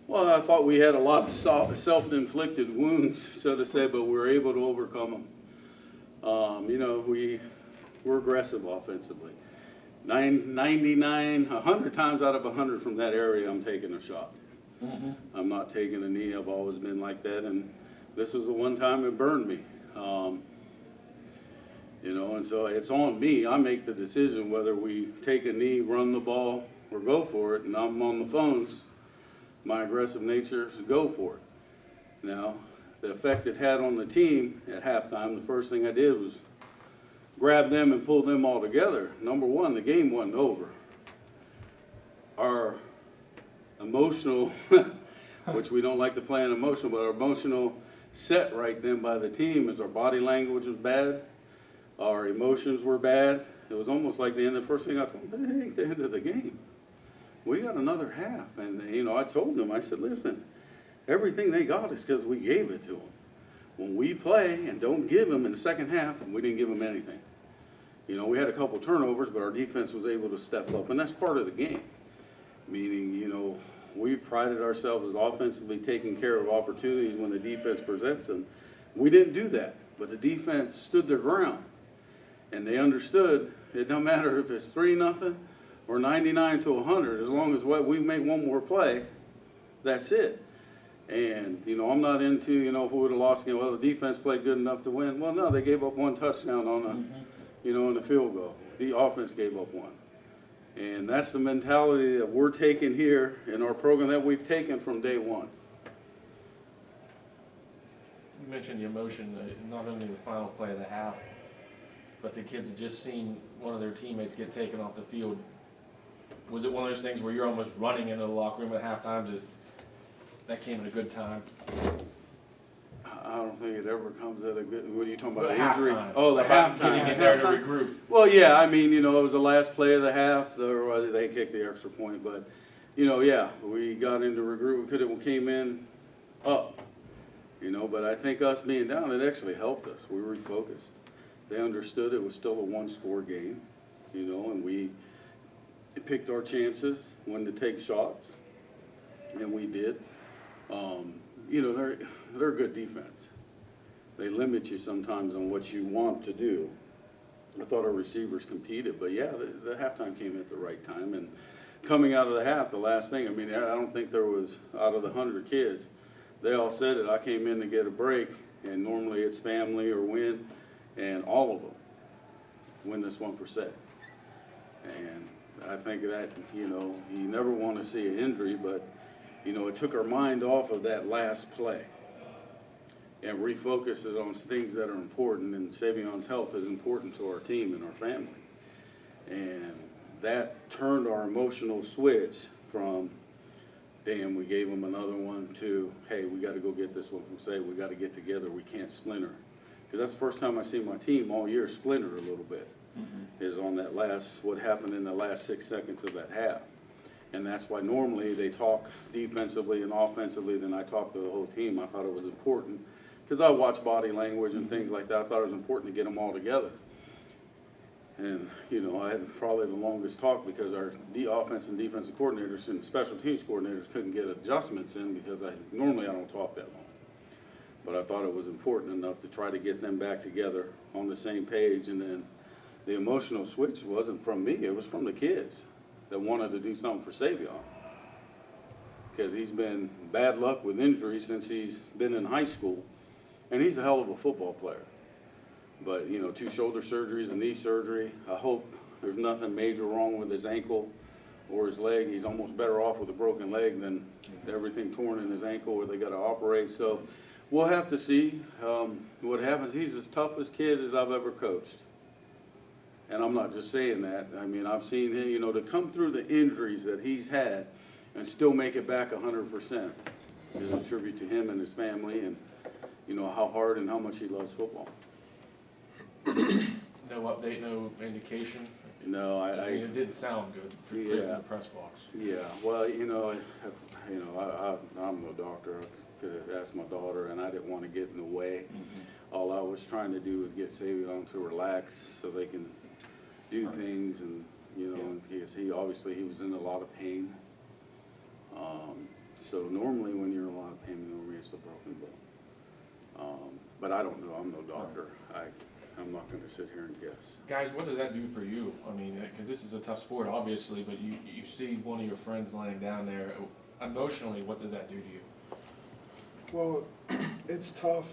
Well, I thought we had a lot of self-inflicted wounds, so to say, but we were able to overcome them. You know, we're aggressive offensively. 100 times out of 100 from that area, I'm taking a shot. Mm-hmm. I'm not taking a knee. I've always been like that, and this was the one time it burned me. You know, and so it's on me. I make the decision whether we take a knee, run the ball, or go for it, and I'm on the phones. My aggressive nature is to go for it. Now, the effect it had on the team at halftime, the first thing I did was grab them and pull them all together. Number one, the game wasn't over. Our emotional, which we don't like to play in emotional, but our emotional set right then by the team is our body language was bad, our emotions were bad. It was almost like the end of the first thing I told them, it ain't the end of the game. We got another half. And, you know, I told them, I said, listen, everything they got is because we gave it to them. When we play and don't give them in the second half, we didn't give them anything. You know, we had a couple turnovers, but our defense was able to step up, and that's part of the game. Meaning, you know, we've prided ourselves as offensively taking care of opportunities when the defense presents them. We didn't do that, but the defense stood their ground, and they understood it don't matter if it's 3-0 or 99 to 100, as long as we make one more play, that's it. And, you know, I'm not into, you know, if we would have lost again, well, the defense played good enough to win. Well, no, they gave up one touchdown on a, you know, in the field goal. The offense gave up one. And that's the mentality that we're taking here in our program that we've taken from day one. You mentioned the emotion, not only the final play of the half, but the kids had just seen one of their teammates get taken off the field. Was it one of those things where you're almost running into the locker room at halftime that came at a good time? I don't think it ever comes at a good, what are you talking about, The the injury? halftime. Oh, the About halftime. getting in there to regroup. Well, yeah, I mean, you know, it was the last play of the half, or they kicked the extra point, but, you know, yeah, we got into regroup, we could have came in up, you know, but I think us being down, it actually helped us. We refocused. They understood it was still a one-score game, you know, and we picked our chances when to take shots, and we did. You know, they're a good defense. They limit you sometimes on what you want to do. I thought our receivers competed, but yeah, the halftime came at the right time. And coming out of the half, the last thing, I mean, I don't think there was, out of the 100 kids, they all said it. I came in to get a break, and normally it's family or win, and all of them win this one for set. And I think that, you know, you never want to see an injury, but, you know, it took our mind off of that last play and refocuses on things that are important, and Savion's health is important to our team and our family. And that turned our emotional switch from, damn, we gave them another one, to, hey, we got to go get this one from Say, we got to get together, we can't splinter. Because that's the first time I see my team all year splinter a little bit, is on that last, what happened in the last 6 seconds of that half. And that's why normally they talk defensively and offensively, then I talk to the whole team. I thought it was important, because I watch body language and things like that. I thought it was important to get them all together. And, you know, I had probably the longest talk because our offense and defensive coordinators and special teams coordinators couldn't get adjustments in, because normally I don't talk that long. But I thought it was important enough to try to get them back together on the same page. And then the emotional switch wasn't from me, it was from the kids that wanted to do something for Savion. Because he's been bad luck with injuries since he's been in high school, and he's a hell of a football player. But, you know, 2 shoulder surgeries, a knee surgery. I hope there's nothing major wrong with his ankle or his leg. He's almost better off with a broken leg than everything torn in his ankle where they got to operate. So we'll have to see what happens. He's as tough a kid as I've ever coached. And I'm not just saying that. I mean, I've seen him, you know, to come through the injuries that he's had and still make it back 100% is a tribute to him and his family, and, you know, how hard and how much he loves football. No update, no indication? No, I mean, it did sound good from the press box. Yeah, well, you know, I'm no doctor. I could have asked my daughter, and I didn't want to get in the way. All I was trying to do was get Savion to relax so they can do things, and, you know, because he was in a lot of pain. So normally when you're in a lot of pain, normally it's the broken bone. But I don't know, I'm no doctor. I'm not gonna sit here and guess. Guys, what does that do for you? I mean, because this is a tough sport, obviously, but you see one of your friends laying down there. Emotionally, what does that do to you? Well, it's tough,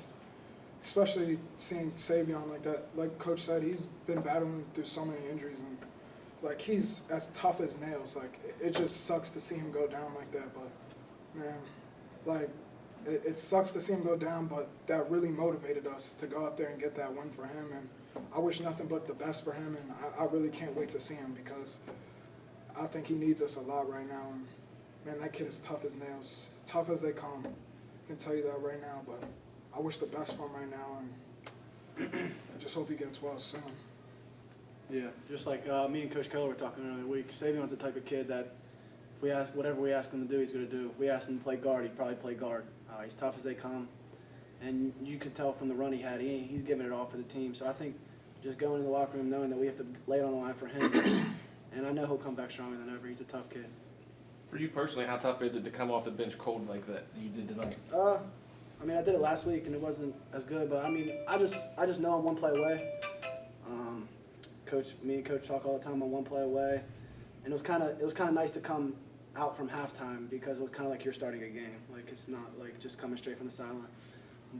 especially seeing Savion like that. Like Coach said, he's been battling through so many injuries, and like he's as tough as nails. Like it just sucks to see him go down like that. But man, like it sucks to see him go down. But that really motivated us to go out there and get that win for him. And I wish nothing but the best for him. And I really can't wait to see him because I think he needs us a lot right now. And man, that kid is tough as nails, tough as they come. I can tell you that right now, but I wish the best for him right now, and I just hope he gets well soon. Yeah, just like me and Coach Keller were talking earlier in the week, Savion's the type of kid that if we ask whatever we ask him to do, he's going to do. If we ask him to play guard, he'd probably play guard. He's tough as they come, and you could tell from the run he had, he's giving it all for the team. So I think just going in the locker room knowing that we have to lay it on the line for him, and I know he'll come back stronger than ever. He's a tough kid. For you personally, how tough is it to come off the bench cold like that you did tonight? I mean, I did it last week and it wasn't as good, but I mean, I just know I'm one play away. Me and Coach talk all the time on one play away, and it was kind of nice to come out from halftime because it was kind of like you're starting a game. Like it's not like just coming straight from the sideline.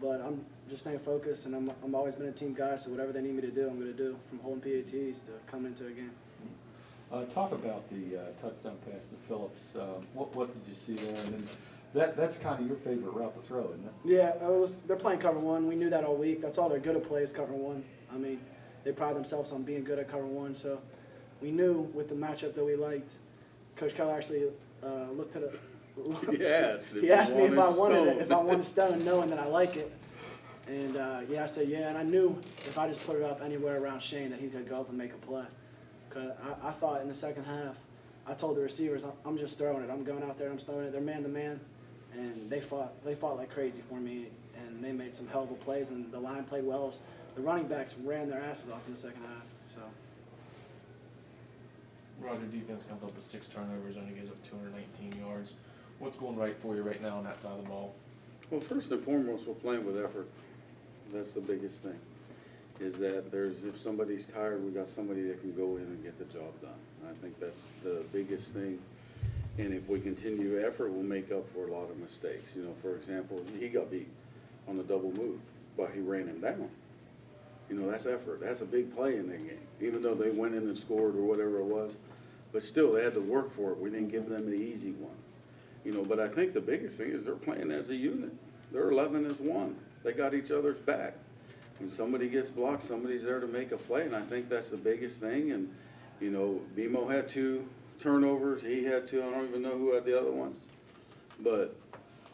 But I'm just staying focused, and I'm always been a team guy, so whatever they need me to do, I'm going to do, from holding PATs to coming into a game. Talk about the touchdown pass to Phillips. What did you see there? And then that's kind of your favorite route to throw, isn't it? Yeah, they're playing cover one. We knew that all week. That's all they're good at play is cover one. I mean, they pride themselves on being good at cover one. So we knew with the matchup that we liked. Coach Keller actually looked at it. Yes. He asked me if I wanted it, if I wanted stone, knowing that I like it. And I said yeah. And I knew if I just put it up anywhere around Shane that he's gonna go up and make a play. Cause I thought in the second half, I told the receivers, I'm just throwing it. I'm going out there, I'm throwing it. They're man to man, and they fought like crazy for me, and they made some hell of a plays, and the line played well. The running backs ran their asses off in the second half. So. Roger, defense comes up with 6 turnovers, only gives up 219 yards. What's going right for you right now on that side of the ball? Well, first and foremost, we're playing with effort. That's the biggest thing, is that if somebody's tired, we got somebody that can go in and get the job done. I think that's the biggest thing. And if we continue effort, we'll make up for a lot of mistakes. You know, for example, he got beat on the double move, but he ran him down. You know, that's effort. That's a big play in that game, even though they went in and scored or whatever it was. But still, they had to work for it. We didn't give them the easy one. You know, but I think the biggest thing is they're playing as a unit. They're 11 as one. They got each other's back. When somebody gets blocked, somebody's there to make a play, and I think that's the biggest thing. And, you know, BMO had 2 turnovers. He had 2. I don't even know who had the other ones. But,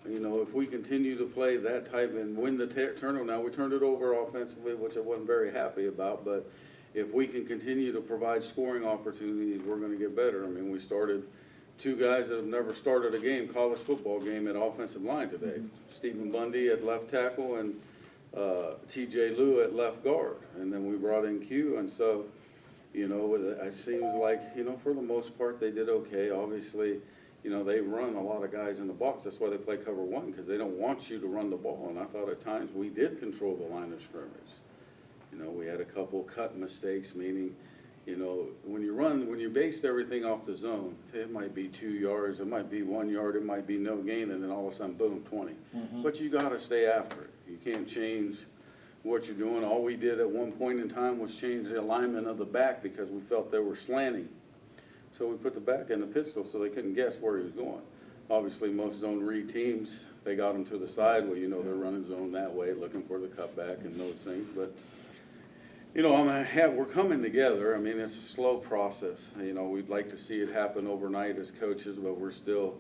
you know, if we continue to play that type and win the turnover, now we turned it over offensively, which I wasn't very happy about, but if we can continue to provide scoring opportunities, we're going to get better. I mean, we started 2 guys that have never started a college football game at offensive line today. Stephen Bundy at left tackle and TJ Lou at left guard. And then we brought in Q. And so, you know, it seems like, you know, for the most part, they did okay. Obviously, you know, they run a lot of guys in the box. That's why they play cover one, because they don't want you to run the ball. And I thought at times we did control the line of scrimmage. You know, we had a couple cut mistakes, meaning, you know, when you based everything off the zone, it might be 2 yards, it might be 1 yard, it might be no gain, and then all of a sudden, boom, 20. But you got to stay after it. You can't change what you're doing. All we did at one point in time was change the alignment of the back because we felt they were slanting. So we put the back in the pistol so they couldn't guess where he was going. Obviously, most zone read teams, they got him to the side where, you know, they're running zone that way, looking for the cutback and those things. But you know, we're coming together. I mean, it's a slow process. You know, we'd like to see it happen overnight as coaches, but we're still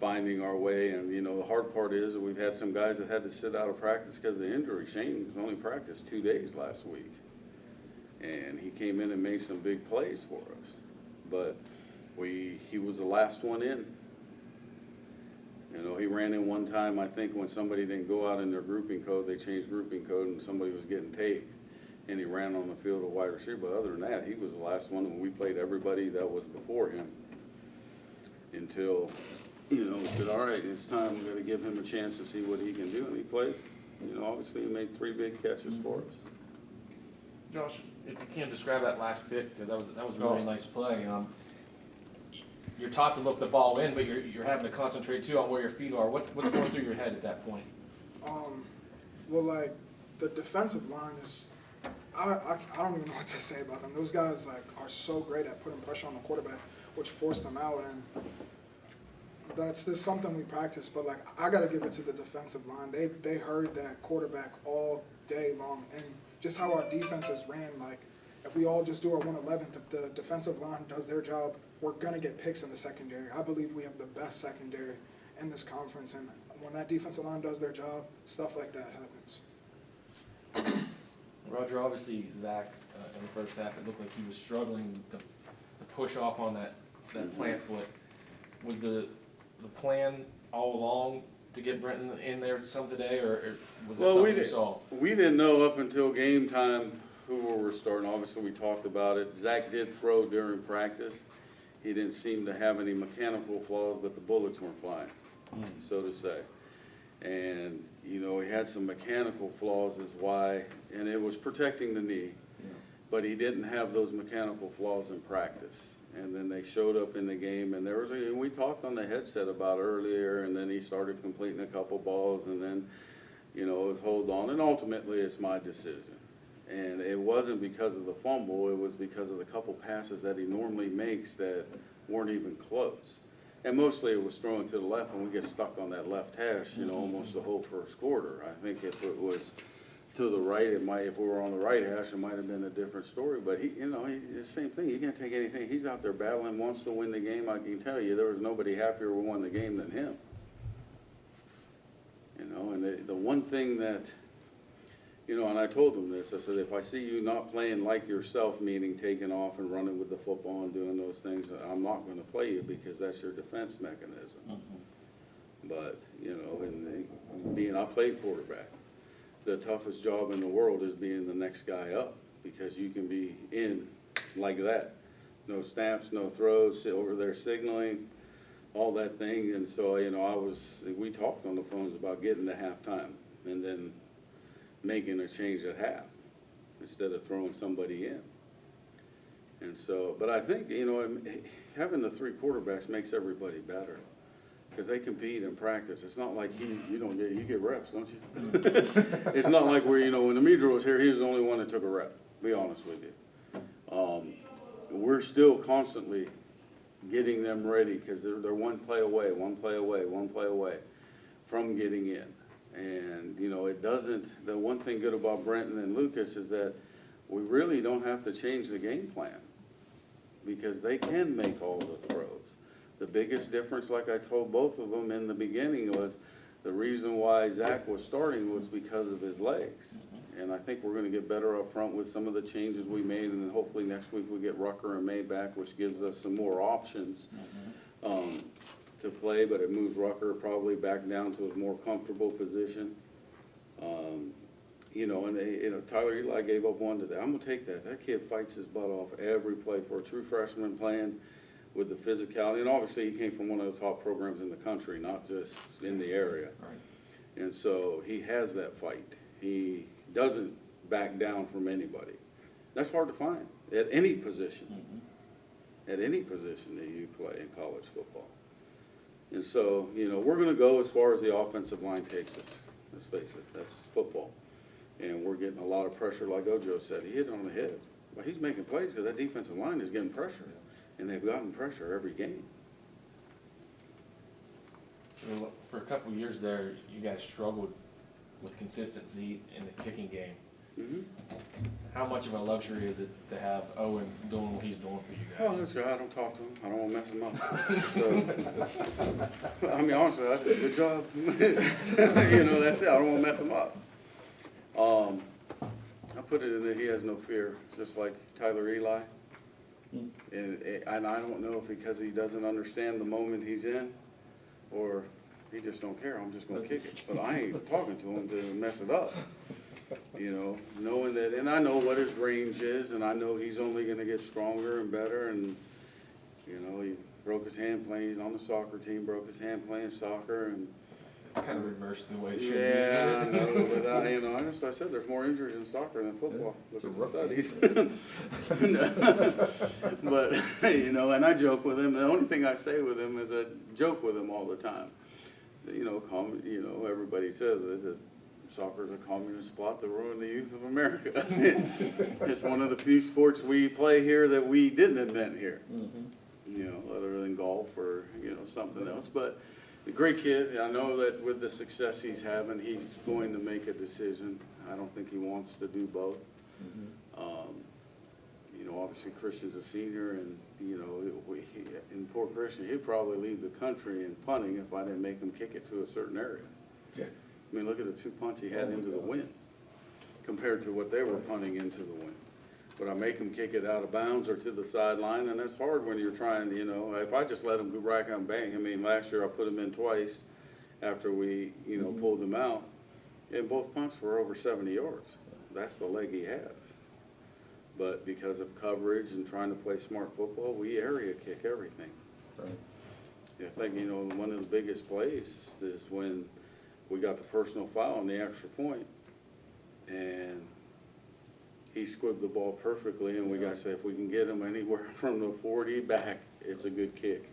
finding our way. And, you know, the hard part is that we've had some guys that had to sit out of practice because of injury. Shane only practiced 2 days last week. And he came in and made some big plays for us. But he was the last one in. You know, he ran in one time, I think, when somebody didn't go out in their grouping code. They changed grouping code and somebody was getting taped. And he ran on the field a wide receiver. But other than that, he was the last one when we played everybody that was before him until you know, we said, all right, it's time, we gotta give him a chance to see what he can do, and he played. You know, obviously he made 3 big catches for us. Josh, if you can describe that last pick, because that was a really nice play. You're taught to look the ball in, but you're having to concentrate too on where your feet are. What's going through your head at that point? Well, like, the defensive line is, I don't even know what to say about them. Those guys, like, are so great at putting pressure on the quarterback, which forced them out, and that's something we practice, but, like, I got to give it to the defensive line. They heard that quarterback all day long, and just how our defenses ran, like, if we all just do our 111th, if the defensive line does their job, we're going to get picks in the secondary. I believe we have the best secondary in this conference, and when that defensive line does their job, stuff like that happens. Roger, obviously, Zach, in the first half, it looked like he was struggling to push off on that plant foot. Was the plan all along to get Brenton in there some today, or was it something you saw? We didn't know up until game time who we were starting. Obviously, we talked about it. Zach did throw during practice. He didn't seem to have any mechanical flaws, but the bullets weren't flying, so to say. And, you know, he had some mechanical flaws is why, and it was protecting the knee, but he didn't have those mechanical flaws in practice. And then they showed up in the game, and there was we talked on the headset about earlier, and then he started completing a couple balls, and then, you know, it was hold on, and ultimately it's my decision. And it wasn't because of the fumble, it was because of the couple passes that he normally makes that weren't even close. And mostly it was thrown to the left, and we get stuck on that left hash, you know, almost the whole first quarter. I think if it was to the right, it might, if we were on the right hash, it might have been a different story. But he, you know, the same thing. You can't take anything. He's out there battling, wants to win the game. I can tell you, there was nobody happier we won the game than him. You know, and the one thing that, you know, and I told him this, I said, if I see you not playing like yourself, meaning taking off and running with the football and doing those things, I'm not going to play you because that's your defense mechanism. But, you know, and I played quarterback. The toughest job in the world is being the next guy up because you can be in like that. No snaps, no throws, sit over there signaling, all that thing. And so, you know, we talked on the phones about getting to halftime and then making a change at half instead of throwing somebody in. And so, but I think, you know, having the 3 quarterbacks makes everybody better because they compete in practice. It's not like you get reps, don't you? It's not like where, you know, when Demetrio was here, he was the only one that took a rep, to be honest with you. We're still constantly getting them ready because they're one play away from getting in. And, you know, it doesn't, the one thing good about Brenton and Lucas is that we really don't have to change the game plan because they can make all the throws. The biggest difference, like I told both of them in the beginning, was the reason why Zach was starting was because of his legs. And I think we're going to get better up front with some of the changes we made, and then hopefully next week we get Rucker and May back, which gives us some more options to play, but it moves Rucker probably back down to a more comfortable position. You know, and you know, Tyler Eli gave up one today. I'm going to take that. That kid fights his butt off every play for a true freshman playing with the physicality. And obviously he came from one of the top programs in the country, not just in the area. Right. And so he has that fight. He doesn't back down from anybody. That's hard to find at any position. At any position that you play in college football. And so, you know, we're going to go as far as the offensive line takes us. Let's face it, that's football. And we're getting a lot of pressure, like Ojo said. He hit it on the head. But he's making plays because that defensive line is getting pressure. And they've gotten pressure every game. Well, for a couple of years there, you guys struggled with consistency in the kicking game. How much of a luxury is it to have Owen doing what he's doing for you guys? Oh, this guy, I don't talk to him. I don't want to mess him up. So, I mean, honestly, I did a good job. You know, that's it. I don't want to mess him up. I put it in there, he has no fear, just like Tyler Eli. And I don't know if because he doesn't understand the moment he's in, or he just don't care. I'm just going to kick it. But I ain't talking to him to mess it up. You know, knowing that, and I know what his range is, and I know he's only going to get stronger and better. And You know, he broke his hand playing, he's on the soccer team, broke his hand playing soccer, and It's kind of reversed the way it should be. yeah, I know, but you know, honestly, I said there's more injuries in soccer than football. Yeah, Look it's at a the rookie. studies. But, you know, and I joke with him. The only thing I say with him is I joke with him all the time. You know, everybody says this is soccer's a communist plot to ruin the youth of America. It's one of the few sports we play here that we didn't invent here. You know, other than golf or, you know, something else. But a great kid. I know that with the success he's having, he's going to make a decision. I don't think he wants to do both. You know, obviously Christian's a senior, and, you know, and poor Christian, he'd probably leave the country in punting if I didn't make him kick it to a certain area. Yeah. I mean, look at the 2 punts he had into the wind compared to what they were punting into the wind. But I make him kick it out of bounds or to the sideline, and that's hard when you're trying, you know, if I just let him go rack and bang. I mean, last year I put him in twice after we, you know, pulled him out, and both punts were over 70 yards. That's the leg he has. But because of coverage and trying to play smart football, we area kick everything. Right. I think, you know, one of the biggest plays is when we got the personal foul on the extra point, and he squibbed the ball perfectly, and we got to say if we can get him anywhere from the 40 back, it's a good kick.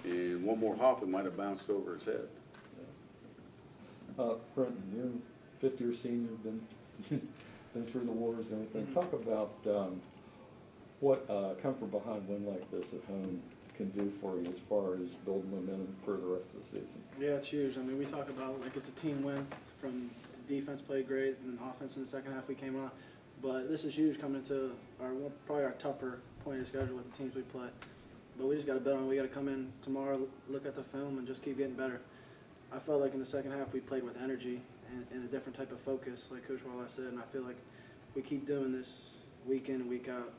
And one more hop, it might have bounced over his head. Brenton, you're a fifth-year senior, been through the wars and everything. Talk about what come from behind win like this at home can do for you as far as building momentum for the rest of the season. Yeah, it's huge. I mean, we talk about like it's a team win. From the defense played great and offense in the second half we came on. But this is huge coming into probably our tougher point of schedule with the teams we play. But we just got to bet on it. We got to come in tomorrow, look at the film, and just keep getting better. I felt like in the second half we played with energy and a different type of focus, like Coach Waialae said. And I feel like we keep doing this week in and week out,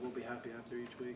we'll be happy after each week.